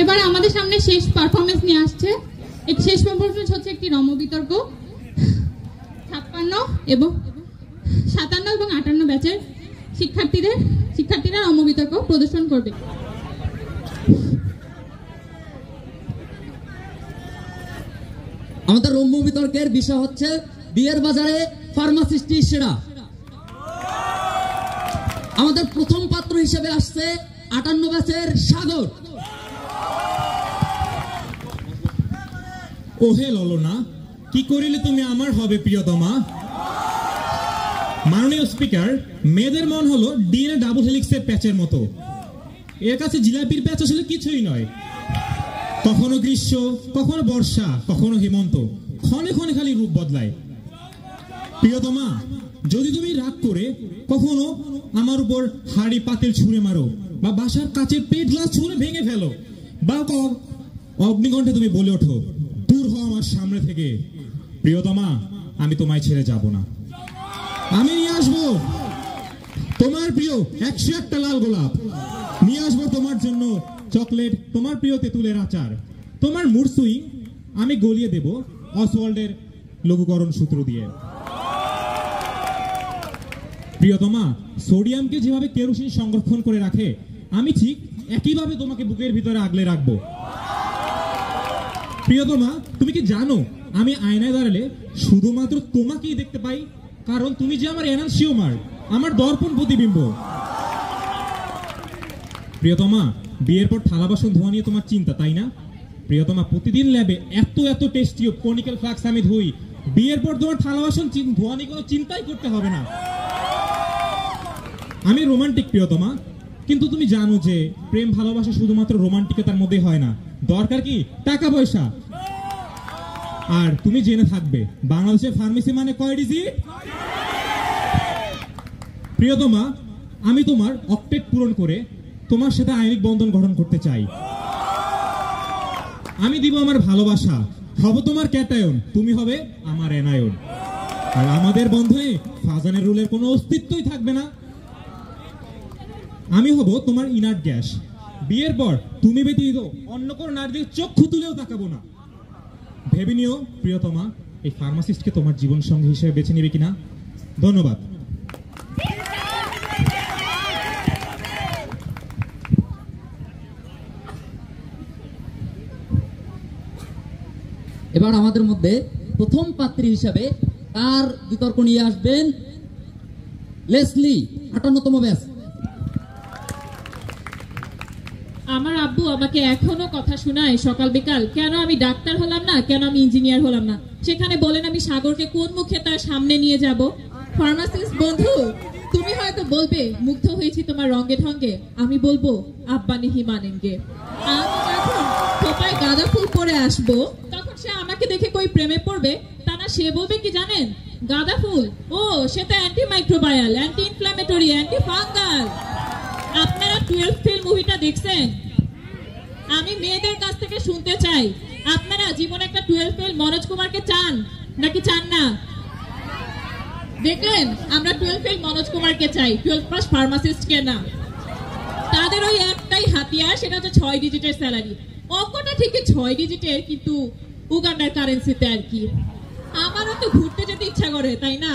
এবার আমাদের সামনে শেষ পারফরমেন্স নিয়ে আসছে। এই শেষ পারফরমেন্স হচ্ছে একটি রম্য বিতর্ক। 57 এবং 58 ব্যাচের শিক্ষার্থীরা রম্য বিতর্ক প্রদর্শন করবে। আমাদের রম্য বিতর্কের বিষয় হচ্ছে বিয়ের বাজারে ফার্মাসিস্টই সেরা। আমাদের প্রথম পাত্র হিসেবে আসছে 58 ব্যাচের সাগর। ওহে ললনা, কি করিলে তুমি আমার হবে প্রিয়তমা? মাননীয় স্পিকার, মেয়েদের মন হলো ডিএনএ ডাবল হেলিক্সের প্যাচের মতো। এর কাছে জিলাপির প্যাচ আসলে কিছুই নয়। কখনো গ্রীষ্ম, কখনো বর্ষা, কখনো হেমন্ত, ক্ষণে ক্ষণে খালি রূপ বদলায়। প্রিয়তমা, যদি তুমি রাগ করে কখনো আমার উপর হাড়ি পাতিল ছুঁড়ে মারো, বা বাসার কাচের পেট গ্লাস ছুঁড়ে ভেঙে ফেলো, বা অগ্নিকণ্ঠে তুমি বলে ওঠো, দূর হও আমার সামনে থেকে, প্রিয়তমা, আমি তোমায় ছেড়ে যাব না। আমি নিয়ে আসবো তোমার প্রিয় 101টা লাল গোলাপ, নিয়ে আসবো তোমার জন্য চকলেট, তোমার প্রিয় তেঁতুলের আচার, তোমার মুড সুইং আমি গলিয়ে দেব অসওয়াল্ডের লঘুকরণ সূত্র দিয়ে। প্রিয়তমা, সোডিয়ামকে যেভাবে কেরোসিন সংরক্ষণ করে রাখে, আমি ঠিক একইভাবে তোমাকে বুকের ভিতরে আগলে রাখবো। প্রিয়তমা, তুমি কি জানো আমি আয়নায় দাঁড়ালে শুধুমাত্র তোমাকেই দেখতে পাই? কারণ তুমি যে আমার এনানসিওমার, আমার দর্পণ প্রতিবিম্ব। প্রিয়তমা, বিয়ের পর থালা বাসন ধোয়া নিয়ে তোমার চিন্তা, তাই না? প্রিয়তমা, প্রতিদিন ল্যাবে এত টেস্টি কনিক্যাল ফ্লাক্স আমি ধুই, বিয়ের পর তোমার থালা বাসন ধোয়া নিয়ে কোনো চিন্তাই করতে হবে না। আমি রোমান্টিক প্রিয়তমা, কিন্তু তুমি জানো যে প্রেম ভালোবাসা শুধুমাত্র রোমান্টিকতার মধ্যে হয় না, দরকার কি টাকা পয়সা। আর তুমি জেনে থাকবে বাংলাদেশের ফার্মেসি মানে কয় ডিজিট? প্রিয়তমা, আমি তোমার অক্টেট পূরণ করে তোমার সাথে আইনিক বন্ধন গঠন করতে চাই। আমি দিব আমার ভালোবাসা, হব তোমার ক্যাটায়ন, তুমি হবে আমার অ্যানায়ন। আর আমাদের বন্ধনে ফাজানের রুলের কোনো অস্তিত্বই থাকবে না। আমি হব তোমার ইনার্ট গ্যাস। বিয়ের পর তুমি ব্যতীত অন্য কোনো নারীদের চক্ষু তুলেও তাকাবো না। ভেবে নিও প্রিয়তমা, এই ফার্মাসিস্টকে তোমার জীবন সঙ্গী হিসেবে বেছে নেবে কিনা। ধন্যবাদ। এবার আমাদের মধ্যে প্রথম পাত্রী হিসাবে তার বিতর্ক নিয়ে আসবেন লেসলি, 58তম ব্যাচ। আমার আব্বু আমাকে এখনো কথা শোনায় সকাল বিকাল, কেন আমি ডাক্তার হলাম না, কেন আমি ইঞ্জিনিয়ার হলাম না। সেখানে বলেন আমি সাগরকে কোন মুখে তার সামনে নিয়ে যাব। ফার্মাসিস্ট বন্ধু, তুমি হয়তো বলবে মুগ্ধ হয়েছি তোমার রঙে ঢঙ্গে, আমি বলবো আব্বা নেহি মানেনগে। আমি যখন খোপায় গাঁদা ফুল পরে আসবো, তখন সে আমাকে দেখে কই প্রেমে পড়বে তা না, সে বলবে কি জানেন, গাঁদা ফুল ও সে তো anti microbial, anti inflammatory, anti fungal. আপনারা 12 ফেল মুভিটা দেখছেন? আমি মেয়েদের কাছ থেকে শুনতে চাই, আপনারা জীবনে একটা 12 ফেল মনোজ কুমারকে চান নাকি চান না? দেখলেন, আমরা 12 ফেল মনোজ কুমারকে চাই, 12 পাস ফার্মাসিস্টকে না। তাদের ওই একটাই হাতিয়ার, সেটা হচ্ছে 6 ডিজিটের স্যালারি। অঙ্কটা ঠিকই 6 ডিজিটের, কিন্তু উগান্ডার কারেন্সিতে আর কি। আমারও তো ঘুরতে যেতে ইচ্ছা করে, তাই না?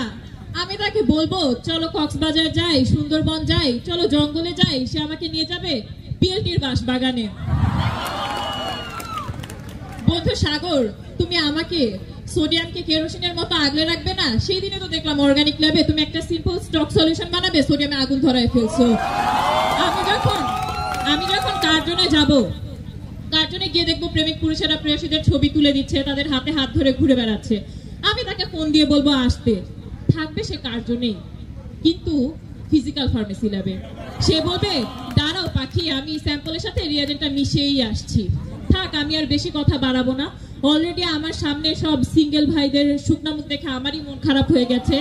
আমি তাকে বলবো চলো কক্সবাজার যাই, সুন্দরবন যাই, চলো জঙ্গলে যাই, সে আমাকে নিয়ে যাবে পিএলটির বাস বাগানে। বন্ধু সাগর, তুমি আমাকে সোডিয়ামকে কেরোসিনের মতো আগলে রাখবে না? সেই দিনে তো দেখলাম অর্গানিক ল্যাবে তুমি একটা সিম্পল স্টক সলিউশন বানাবে, সোডিয়ামে আগুন ধরায় ফেলছো। আমি যখন কার্টুনে যাব, কার্টুনে গিয়ে দেখবো প্রেমিক পুরুষেরা প্রেয়সীদের ছবি তুলে দিচ্ছে, তাদের হাতে হাত ধরে ঘুরে বেড়াচ্ছে, আমি তাকে ফোন দিয়ে বলবো আসতে, থাকবে সে কার্টুনেই, কিন্তু ফিজিক্যাল ফার্মেসি ল্যাবে। সে বলবে দাঁড়াও পাখি, আমি স্যাম্পলের সাথে রিয়াজেন্টটা মিশিয়েই আসছি। থাক, আমি আর বেশি কথা বাড়াবো না। অলরেডি আমার সামনে সব সিঙ্গেল ভাইদের শুকনা মুখ দেখে আমারই মন খারাপ হয়ে গেছে।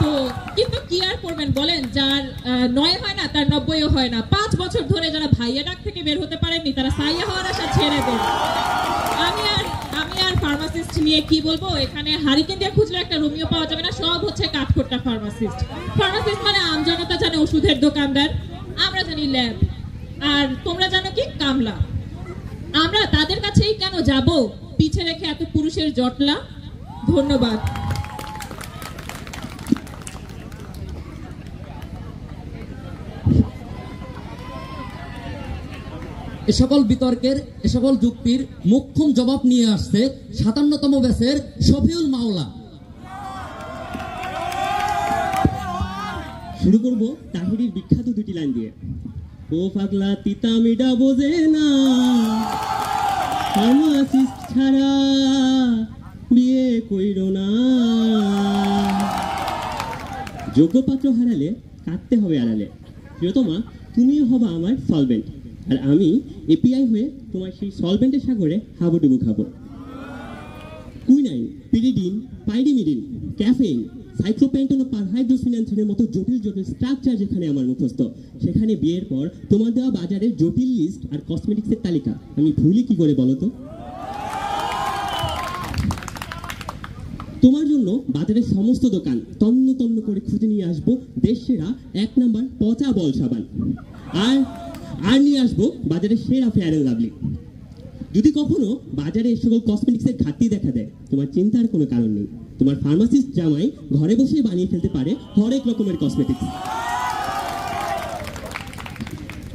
তো কিন্তু কি আর করবেন বলেন, যার 9 হয় না তার 90ও হয় না। 5 বছর ধরে যারা ভাইয়া ডাক থেকে বের হতে পারেননি, তারা সাইয়া হওয়ার আশা ছেড়ে দেন। আমি আর ফার্মাসিস্ট নিয়ে কি বলবো, এখানে হারিকেন দিয়ে খুঁজলে একটা রোমিও পাওয়া যাবে না, সব হচ্ছে কাঠখোট্টা ফার্মাসিস্ট। ফার্মাসিস্ট মানে আমজনতা জানে ওষুধের দোকানদার, আমরা জানি ল্যাব, আর তোমরা জানো কি কামলা। আমরা তাদের কাছেই কেন যাব পিছে রেখে এত পুরুষের জটলা? ধন্যবাদ। এ সকল বিতর্কের, এ সকল যুক্তির মোক্ষম জবাব নিয়ে আসছে 57তম ব্যাচের শফিউল মাওলা। শুরু করব তাহিরির বিখ্যাত দুটি লাইন দিয়ে। ও পাগলা তিতা মিডা বোঝে না, ফার্মাসিস্ট ছাড়া বিয়ে কইরো না। যোগ্য পাত্র হারালে কাটতে হবে আড়ালে। প্রিয়তমা, তুমিও হবা আমার সলভেন্ট, আর আমি এপিআই হয়ে তোমার সেই সলভেন্টের সাগরে হাবুডুবু খাবো। কুইনাইন, পিরিডিন, পাইরিমিডিন, ক্যাফেইন, সাইক্লোপেন্টন ও পারহাইড্রোফিনান্থিনের মতো জটিল জটিল স্ট্রাকচার যেখানে আমার মুখস্থ, সেখানে বিয়ের পর তোমার দেওয়া বাজারের জটিল লিস্ট আর কসমেটিক্সের তালিকা আমি ভুলি কি করে বলো তো? তোমার জন্য বাজারের সমস্ত দোকান তন্ন তন্ন করে খুঁজে নিয়ে আসবো দেশ সেরা 1 নাম্বার পচা বল সাবান, আর নিয়ে আসবো বাজারের সেরা ফেয়ার এন্ড লাভলি। যদি কখনো বাজারে এই সকল কসমেটিক্সের ঘাটতি দেখা দেয়, তোমার চিন্তার কোনো কারণ নেই। তোমার ফার্মাসিস্ট জামাই ঘরে বসে বানিয়ে ফেলতে পারে হরেক রকমের কসমেটিক্স।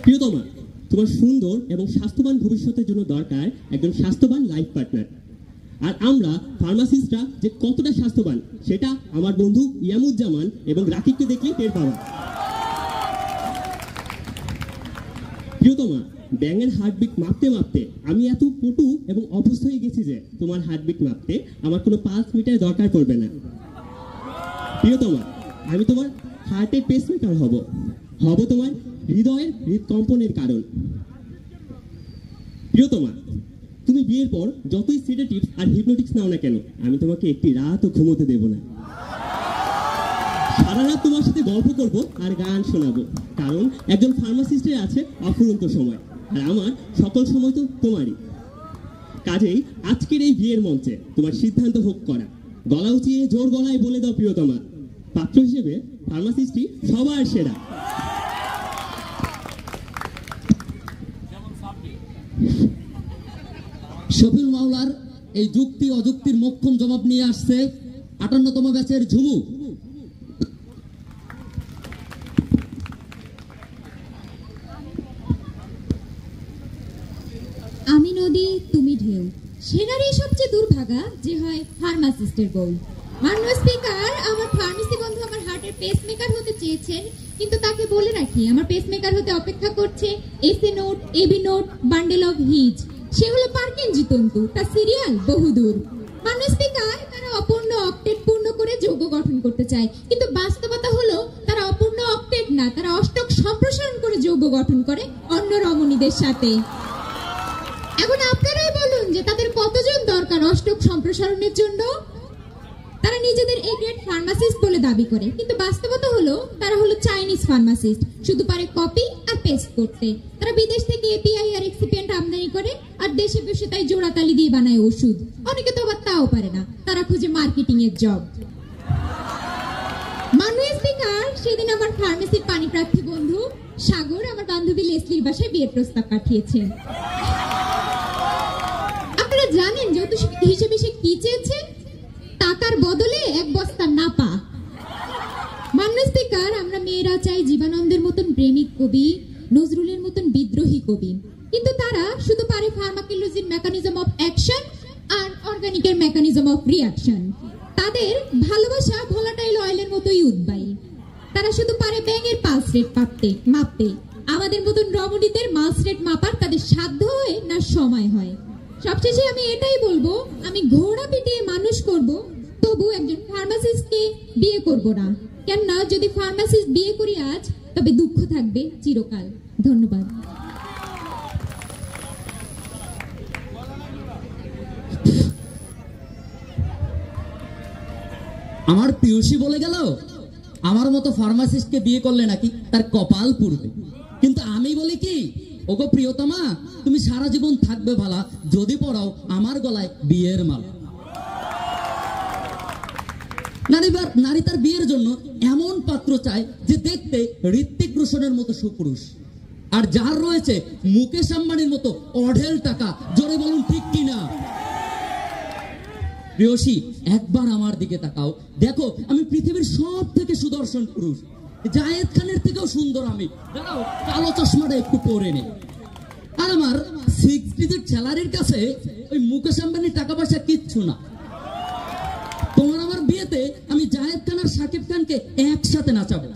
প্রিয়তমা, তোমার সুন্দর এবং স্বাস্থ্যবান ভবিষ্যতের জন্য দরকার একজন স্বাস্থ্যবান লাইফ পার্টনার। আর আমরা ফার্মাসিস্টরা যে কতটা স্বাস্থ্যবান সেটা আমার বন্ধু ইয়ামুজ্জামান এবং রাকিবকে দেখলে টের পাবা। প্রিয়তমা, ব্যাঙের হার্টবিট মাপতে মাপতে আমি এত পটু এবং অভ্যস্ত হয়ে গেছি যে তোমার হার্টবিট মাপতে আমার কোনো 5 মিটার দরকার পড়বে না। প্রিয়তমা, আমি তোমার হার্টের পেসমেকার হব তোমার হৃদয়ের হৃদকম্পনের কারণ। প্রিয়তমা, তুমি বিয়ের পর যতই সেডেটিভস আর হিপনোটিক্স নাও না কেন, আমি তোমাকে একটি রাতও ঘুমোতে দেব না। সারা রাত তোমার সাথে গল্প করব আর গান শোনাবো, কারণ একজন ফার্মাসিস্টের আছে অফুরন্ত সময়, আর আমার সকল সময় তো তোমারই। কাজেই আজকের এই বিয়ের মঞ্চে তোমার সিদ্ধান্ত হোক করা। গলা উঁচিয়ে জোর গলায় বলে দাও প্রিয়তমা, পাত্র হিসেবে ফার্মাসিস্টই সবার সেরা। শফিউল মাওলার এই যুক্তি অযুক্তির মোক্ষম জবাব নিয়ে আসছে 58তম ব্যাচের ঝুমু। আমি নদী তুমি ঢেউ, সেনারই সবচেয়ে দুর্ভাগা যে হয় ফার্মাসিস্টের বউ। মাননীয় স্পিকার, আমার ফার্মেসি বন্ধু আমার হার্টের পেসমেকার হতে চেয়েছেন, কিন্তু তাকে বলে রাখি আমার পেসমেকার হতে অপেক্ষা করছে SA node, AV node, bundle of His. সে হলো পার্কিনজি তন্তু, তার সিরিয়াল বহুদূর। মাননীয় স্পিকার, তারা অপূর্ণ অক্টেট পূর্ণ করে যৌগ গঠন করতে চায়, কিন্তু বাস্তবতা হলো তারা অপূর্ণ অক্টেট না, তারা অষ্টক সম্প্রসারণ করে যৌগ গঠন করে অন্য রমণীদের সাথে। এখন আপনারাই বলুন যে তাদের কতজন দরকার অষ্টক সম্প্রসারণের জন্য? তারা নিজেদের এ গ্রেড ফার্মাসিস্ট বলে দাবি করে, কিন্তু বাস্তবতা হলো তারা হলো চাইনিজ ফার্মাসিস্ট, শুধু পারে কপি আর পেস্ট করতে। তারা বিদেশ থেকে এপিআই আর এক্সিপিয়েন্ট আমদানি করে আর দেশে বসে তাই জোড়াতালি দিয়ে বানায় ওষুধ। অনেকে তো আবার তাও পারে না, তারা খুঁজে মার্কেটিং এর জব। মাননীয় স্পিকার, সেদিন আমার ফার্মেসির পানি প্রার্থী বন্ধু সাগর আমার বান্ধবী লেসলির বাসায় বিয়ের প্রস্তাব পাঠিয়েছে। আপনারা জানেন যৌতুক হিসেবে সে কি চেয়েছে? টাকার বদলে 1 বস্তা নাপা। মাননীয় স্পিকার, আমরা মেয়েরা চাই জীবানন্দের মতন প্রেমিক কবি, নজরুলের মতন বিদ্রোহী কবি, কিন্তু তারা শুধু পারে ফার্মাকোলজির মেকানিজম অফ অ্যাকশন আর অর্গানিকের মেকানিজম অফ রিঅ্যাকশন। তাদের ভালোবাসা ভোলাটাইল অয়েলের মতোই উদ্বায়ী। তারা শুধু পারে ব্যাঙের পালস রেট মাপতে। আমাদের মতন রমণীদের মালস রেট মাপার তাদের সাধ্য হয় না সময় হয়। সবশেষে আমি এটাই বলবো, আমি ঘোড়া পিটিয়ে মানুষ করব, তবু একজন ফার্মাসিস্টকে বিয়ে করব না। কেননা যদি ফার্মাসিস্ট বিয়ে করি আজ, তবে দুঃখ থাকবে চিরকাল। ধন্যবাদ। আমার পিউসি বলে গেল আমার মতো ফার্মাসিস্টকে বিয়ে করলে নাকি তার কপাল পুড়বে, কিন্তু আমি বলি কি, ওগো প্রিয়তমা, তুমি সারা জীবন থাকবে ভালা যদি পড়াও আমার গলায় বিয়ের মালা। নারী তার বিয়ের জন্য এমন পাত্র চায় যে দেখতে ঋত্বিক রোশনের মতো সুপুরুষ, আর যার রয়েছে মুকেশ আম্বানির মতো অঢেল টাকা। জোরে বলুন ঠিক কিনা? প্রিয়সী, একবার আমার দিকে তাকাও, দেখো আমি পৃথিবীর সব থেকে সুদর্শন পুরুষ, জায়েদ খানের থেকেও সুন্দর আমি। দাঁড়াও, কালো চশমাটা একটু পরে নে। আর আমার 6 ডিজিট স্যালারির কাছে ওই মুকেশ আম্বানির টাকা পয়সা কিচ্ছু না। তোমার আমার বিয়েতে আমি জায়েদ খান আর শাকিব খানকে একসাথে নাচাবো।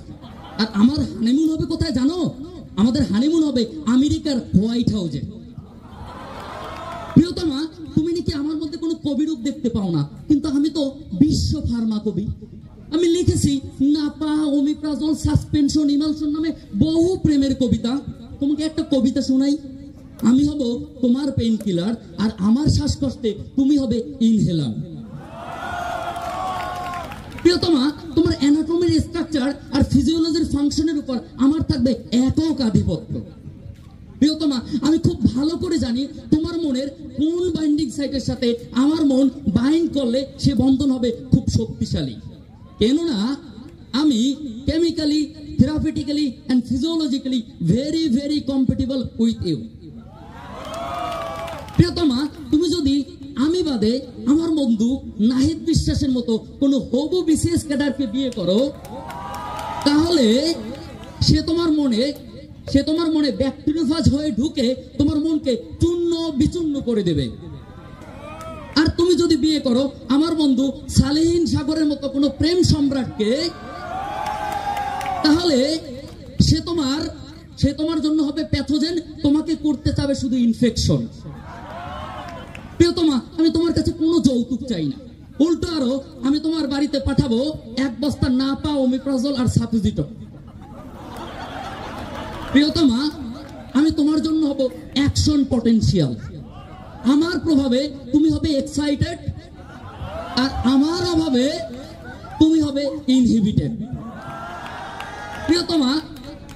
আর আমার হানিমুন হবে কোথায় জানো? আমাদের হানিমুন হবে আমেরিকার হোয়াইট হাউসে। প্রিয়তমা, তুমি নাকি আমার মধ্যে কোনো কবিরূপ দেখতে পাও না, কিন্তু আমি তো বিশ্ব ফার্মা কবি। আমি লিখেছি নাপা, ওমিপ্রাজল, সাসপেনশন, ইমালশন নামে বহু প্রেমের কবিতা। তোমাকে একটা কবিতা শোনাই। আমি হব তোমার পেইন কিলার, আর আমার শ্বাসকষ্টে তুমি হবে ইনহেলার। প্রিয়তমা, তোমার অ্যানাটমির স্ট্রাকচার আর ফিজিওলজির ফাংশনের উপর আমার থাকবে একক আধিপত্য। প্রিয়তমা, আমি খুব ভালো করে জানি তোমার মনের কোন বাইন্ডিং সাইটের সাথে আমার মন বাইন্ড করলে সে বন্ধন হবে খুব শক্তিশালী। কেননা আমি chemically, therapeutically and physiologically very very compatible with you. প্রিয়তমা, তুমি যদি আমি বাদে আমার বন্ধু নাহিদ বিশ্বাসের মতো কোন হবু বিসিএস ক্যাডারকে বিয়ে করো, তাহলে সে তোমার মনে ব্যাকটেরিওফাজ হয়ে ঢুকে তোমার মনকে চূর্ণ বিচূর্ণ করে দেবে। আর তুমি যদি বিয়ে করো আমার বন্ধু সালেহীন সাগরের মতো কোন প্রেম সম্রাটকে, তাহলে সে তোমার জন্য হবে প্যাথোজেন, তোমাকে করতে চাবে শুধু ইনফেকশন। প্রিয়তমা, আমি তোমার কাছে কোনো যৌতুক চাই না, উল্টো আরো আমি তোমার বাড়িতে পাঠাবো 1 বস্তা নাপা, ওমিপ্রাজল আর সাপুজিটক। প্রিয়তমা, আমি তোমার জন্য হব অ্যাকশন পটেনশিয়াল। আমার প্রভাবে তুমি হবে এক্সাইটেড, আর আমার অভাবে তুমি হবে ইনহিবিটেড। প্রিয়তমা,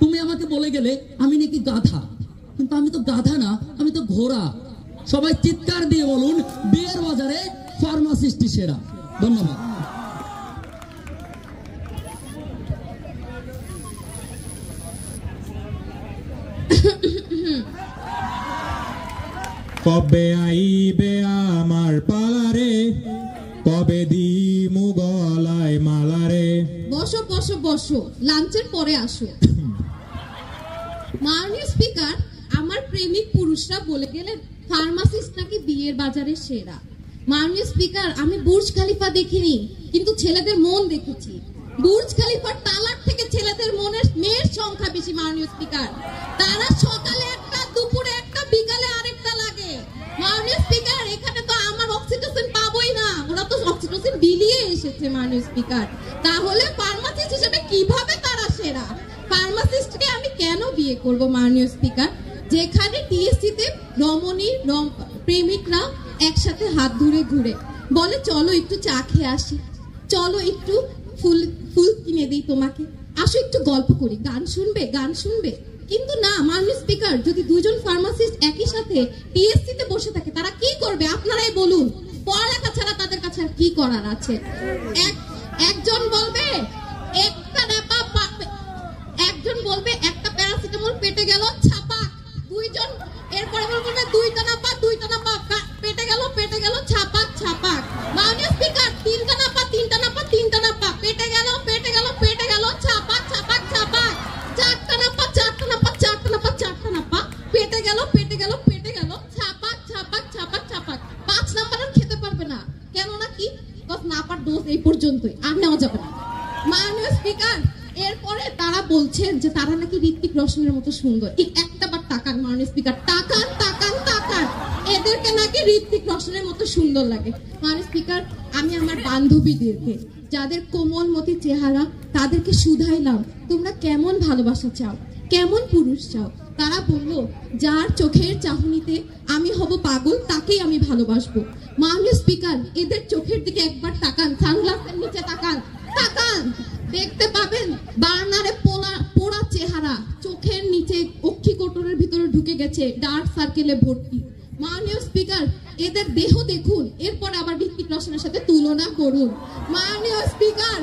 তুমি আমাকে বলে গেলে আমি নাকি গাধা, কিন্তু আমি তো গাধা না, আমি তো ঘোড়া। সবাই চিৎকার দিয়ে বলুন, বিয়ের বাজারে ফার্মাসিস্টই সেরা। ধন্যবাদ। কবে আইবে আমার পালারে, কবে দিমু গলায় মালারে। বসো বসো বসো, লাঞ্চের পরে আসো। মাননীয় স্পিকার, আমার প্রেমিক পুরুষরা বলে গেলেন ফার্মাসিস্ট নাকি বিয়ের বাজারে সেরা। মাননীয় স্পিকার, আমি বুর্জ খলিফা দেখিনি, কিন্তু ছেলেদের মন দেখেছি। বুর্জ খলিফার তালার থেকে ছেলেদের মনের মেয়ের সংখ্যা বেশি। মাননীয় স্পিকার, তারা সকালে একটা, দুপুরে একটা, বিকালে আরেকটা লাগে। মাননীয় স্পিকার, এখানে তো আমার অক্সিটোসিন পাবোই না, ওরা তো অক্সিটোসিন বিলিয়ে এসেছে। মাননীয় স্পিকার, তাহলে ফার্মাসিস্ট হিসেবে কিভাবে তারা সেরা? ফার্মাসিস্টকে আমি কেন বিয়ে করব? মাননীয় স্পিকার, যেখানে টিএসসিতে প্রেমিকরা একসাথে হাত ধরে ঘুরে বলে চলো একটু চা খেয়ে আসি, চলো একটু ফুল কিনে দিই তোমাকে, আসো একটু গল্প করি, গান শুনবে। কিন্তু না মাননীয় স্পিকার, যদি দুজন ফার্মাসিস্ট একই সাথে টিএসসিতে বসে থাকে তারা কি করবে আপনারাই বলুন। পড়ালেখা ছাড়া তাদের কাছে আর কি করার আছে? একজন বলবে একটা প্যারাসিটামল পেটে গেল, ছাপাক। দুইজন এরপরে বলবে দুইটা না পা পেটে গেল, ছাপাক। মাননীয় স্পিকার, তিনটা না পা পেটে গেল, ছাপাক। চারটা না পা পেটে গেল, ছাপাক। 5 নাম্বার আর খেতে পারবে না, কেন না কি না পার ডোজ এই পর্যন্তই, আর নেওয়া যাবে না। মাননীয় স্পিকার, এরপরে তারা বলছেন যে তারা নাকি ঋত্বিক রোশনের মতো সুন্দর। একটা বার তাকান মাননীয় স্পিকার, তাকান। এদেরকে নাকি ঋত্বিক রোশনের মতো সুন্দর লাগে। মাননীয় স্পিকার, আমি আমার বান্ধবীদেরকে যাদের কোমলমতি চেহারা তাদেরকে শুধাইলাম তোমরা কেমন ভালোবাসা চাও, কেমন পুরুষ চাও। তারা বলল যার চোখের চাহনিতে আমি হব পাগল তাকেই আমি ভালোবাসবো। মাননীয় স্পিকার, এদের চোখের দিকে একবার তাকান, সানগ্লাসের নিচে তাকান। দেখতে পাবেন বার্নারে পোড়া চেহারা, চোখের নিচে অক্ষি কোটরের ভিতরে ঢুকে গেছে, ডার্ক সার্কেলে ভর্তি। মাননীয় স্পিকার, এদের দেহ দেখুন, এরপর আবার ঋত্বিক রোশনের সাথে তুলনা করুন। মাননীয় স্পিকার,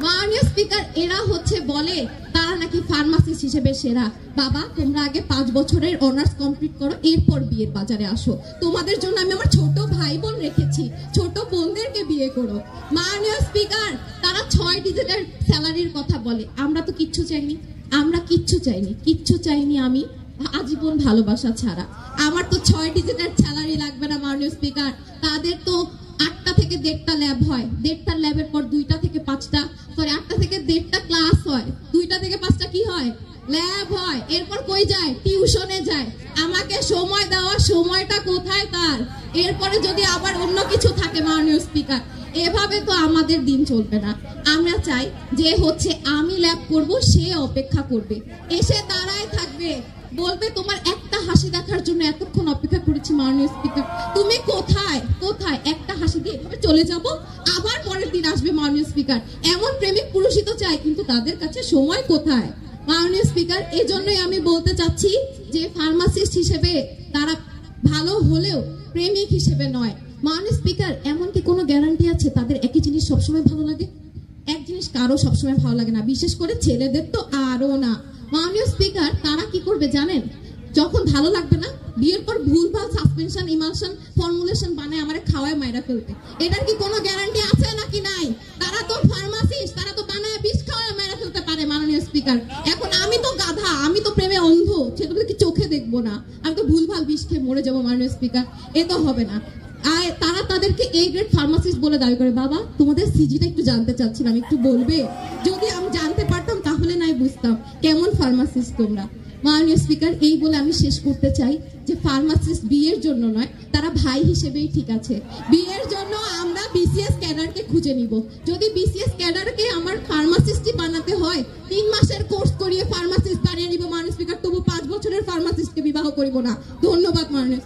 মাননীয় স্পিকার, এরা হচ্ছে বলে তারা নাকি ফার্মাসিস্ট হিসেবে সেরা। বাবা, তোমরা আগে 5 বছরের অনার্স কমপ্লিট করো, এরপর বিয়ের বাজারে আসো। তোমাদের জন্য আমি আমার ছোট ভাই বোন রেখেছি, ছোট বোনদেরকে বিয়ে করো। মাননীয় স্পিকার, তারা 6 ডিজিটের স্যালারির কথা বলে। আমরা তো কিচ্ছু চাইনি, আমরা কিচ্ছু চাইনি আমি আজীবন ভালোবাসা ছাড়া। আমার তো 6 ডিজিটের স্যালারি লাগবে না মাননীয় স্পিকার। তাদের তো 8টা থেকে 1.5টা ল্যাব হয়, 1.5টা ল্যাবের পর 2টা থেকে 5টা, সরি 8টা থেকে 1.5টা ক্লাস হয়, 2টা থেকে 5টা কি হয়, ল্যাব হয়। এরপর কই যায়, টিউশনে যায়। আমাকে সময় দেওয়ার সময়টা কোথায় তার? এরপরে যদি আবার অন্য কিছু থাকে মাননীয় স্পিকার, এভাবে তো আমাদের দিন চলবে না। আমরা চাই যে হচ্ছে আমি ল্যাব করব, সে অপেক্ষা করবে, এসে দাঁড়ায় থাকবে, বলবে তোমার একটা হাসি দেখার জন্য এতক্ষণ অপেক্ষা করেছি মাননীয় স্পিকার, তুমি কোথায় কোথায়? একটা হাসি দিয়ে এভাবে চলে যাব, আবার পরের দিন আসবে মাননীয় স্পিকার। এমন প্রেমিক পুরুষই তো চাই, কিন্তু তাদের কাছে সময় কোথায় মাননীয় স্পিকার? এই জন্যই আমি বলতে চাচ্ছি যে ফার্মাসিস্ট হিসেবে তারা ভালো হলেও প্রেমিক হিসেবে নয় মাননীয় স্পিকার। এমন কি কোনো গ্যারান্টি আছে তাদের একই জিনিস সবসময় ভালো লাগে? এক জিনিস কারো সবসময় ভালো লাগে না, বিশেষ করে ছেলেদের তো আরো না মাননীয় স্পিকার। তারা কি করবে জানেন? যখন ভালো লাগবে না, বিয়ের পর ভুলভাল সাসপেনশন, ইমালশন, ফর্মুলেশন বানায় আমারে খাওয়ায় মাইরা ফেলতে। এটার কি কোনো গ্যারান্টি আছে নাকি নাই? তারা তো ফার্মাসিস্ট, তারা তো বানায় বিষ খাওয়ায় মাইরা ফেলতে পারে মাননীয় স্পিকার। এখন আমি তো গাধা, আমি তো প্রেমে অন্ধ, সেটা কি চোখে দেখবো না? আমি তো ভুলভাল বিষ খেয়ে মরে যাবো মাননীয় স্পিকার, এ তো হবে না। আর তারা তাদেরকে এ গ্রেড ফার্মাসিস্ট বলে দাবি করে। বাবা, তোমাদের সিজিটা একটু জানতে চাচ্ছিলাম, একটু বলবে? যদি আমি জানতে পারতাম তাহলে নাই বুঝতাম কেমন ফার্মাসিস্ট তোমরা মাননীয় স্পিকার। এই বলে আমি শেষ করতে চাই যে ফার্মাসিস্ট বিয়ের জন্য নয়, তারা ভাই হিসেবেই ঠিক আছে। বিয়ের জন্য আমরা বিসিএস ক্যাডারকে খুঁজে নিব। যদি বিসিএস ক্যাডারকে আমার ফার্মাসিস্টই বানাতে হয়, 3 মাসের কোর্স করিয়ে ফার্মাসিস্ট বানিয়ে নিব মাননীয় স্পিকার, তবু 5 বছরের ফার্মাসিস্টকে বিবাহ করিব না। ধন্যবাদ মাননীয়।